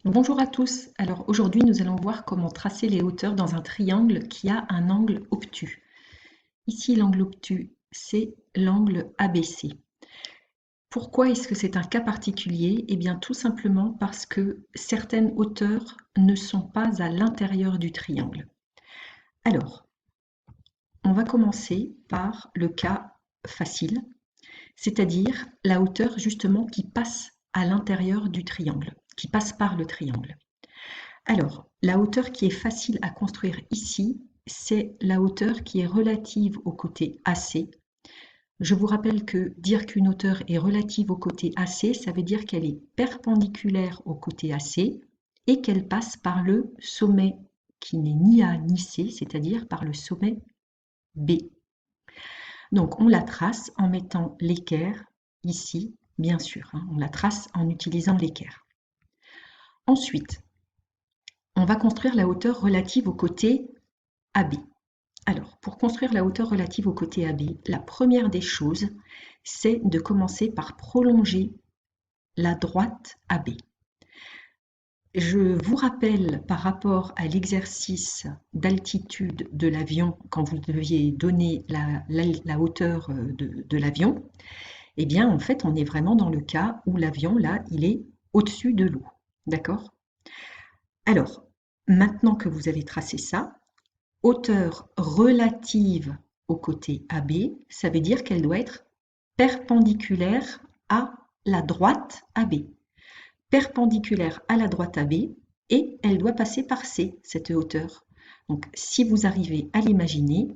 Bonjour à tous. Alors aujourd'hui, nous allons voir comment tracer les hauteurs dans un triangle qui a un angle obtus. Ici, l'angle obtus, c'est l'angle ABC. Pourquoi est-ce que c'est un cas particulier? Eh bien, tout simplement parce que certaines hauteurs ne sont pas à l'intérieur du triangle. Alors, on va commencer par le cas facile, c'est-à-dire la hauteur justement qui passe à l'intérieur du triangle, qui passe par le triangle. Alors, la hauteur qui est facile à construire ici, c'est la hauteur qui est relative au côté AC. Je vous rappelle que dire qu'une hauteur est relative au côté AC, ça veut dire qu'elle est perpendiculaire au côté AC et qu'elle passe par le sommet qui n'est ni A ni C, c'est-à-dire par le sommet B. Donc, on la trace en mettant l'équerre ici, bien sûr. On la trace en utilisant l'équerre. Ensuite, on va construire la hauteur relative au côté AB. Alors, pour construire la hauteur relative au côté AB, la première des choses, c'est de commencer par prolonger la droite AB. Je vous rappelle par rapport à l'exercice d'altitude de l'avion, quand vous deviez donner la hauteur de l'avion, eh bien, en fait, on est vraiment dans le cas où l'avion, là, il est au-dessus de l'eau. D'accord? Alors, maintenant que vous avez tracé ça, hauteur relative au côté AB, ça veut dire qu'elle doit être perpendiculaire à la droite AB. Perpendiculaire à la droite AB et elle doit passer par C, cette hauteur. Donc si vous arrivez à l'imaginer,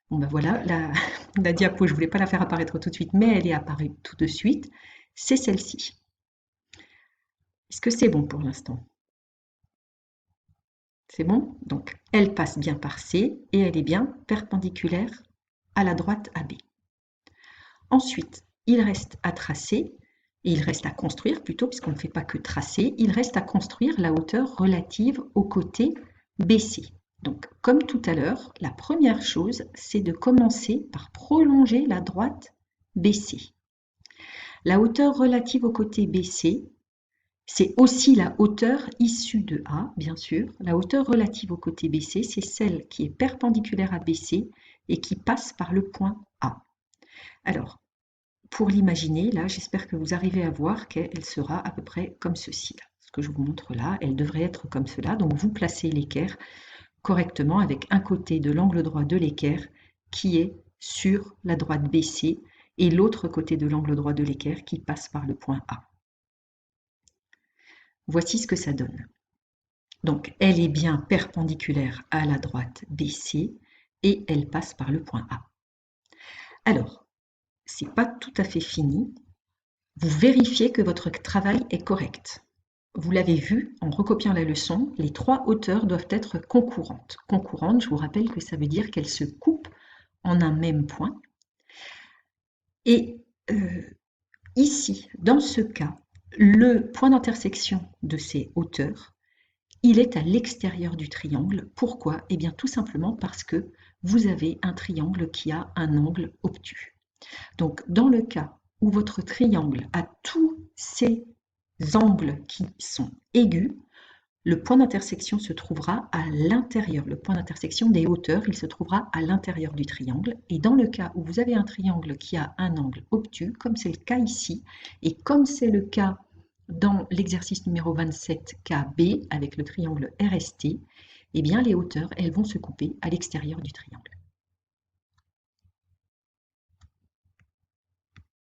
bon ben voilà, la diapo, je ne voulais pas la faire apparaître tout de suite, mais elle est apparue tout de suite, c'est celle-ci. Est-ce que c'est bon pour l'instant? C'est bon? Donc, elle passe bien par C et elle est bien perpendiculaire à la droite AB. Ensuite, il reste à tracer, et il reste à construire plutôt, puisqu'on ne fait pas que tracer, il reste à construire la hauteur relative au côté BC. Donc, comme tout à l'heure, la première chose, c'est de commencer par prolonger la droite BC. La hauteur relative au côté BC, c'est aussi la hauteur issue de A, bien sûr. La hauteur relative au côté BC, c'est celle qui est perpendiculaire à BC et qui passe par le point A. Alors, pour l'imaginer, là, j'espère que vous arrivez à voir qu'elle sera à peu près comme ceci. Là. Ce que je vous montre là, elle devrait être comme cela. Donc, vous placez l'équerre correctement avec un côté de l'angle droit de l'équerre qui est sur la droite BC et l'autre côté de l'angle droit de l'équerre qui passe par le point A. Voici ce que ça donne. Donc, elle est bien perpendiculaire à la droite BC et elle passe par le point A. Alors, c'est pas tout à fait fini. Vous vérifiez que votre travail est correct. Vous l'avez vu en recopiant la leçon, les trois hauteurs doivent être concurrentes. Concurrentes, je vous rappelle que ça veut dire qu'elles se coupent en un même point. Et ici, dans ce cas, le point d'intersection de ces hauteurs, il est à l'extérieur du triangle. Pourquoi? Eh bien tout simplement parce que vous avez un triangle qui a un angle obtus. Donc dans le cas où votre triangle a tous ces angles qui sont aigus, le point d'intersection se trouvera à l'intérieur. Le point d'intersection des hauteurs, il se trouvera à l'intérieur du triangle. Et dans le cas où vous avez un triangle qui a un angle obtus, comme c'est le cas ici, et comme c'est le cas dans l'exercice numéro 27 KB avec le triangle RST, eh bien les hauteurs, elles vont se couper à l'extérieur du triangle.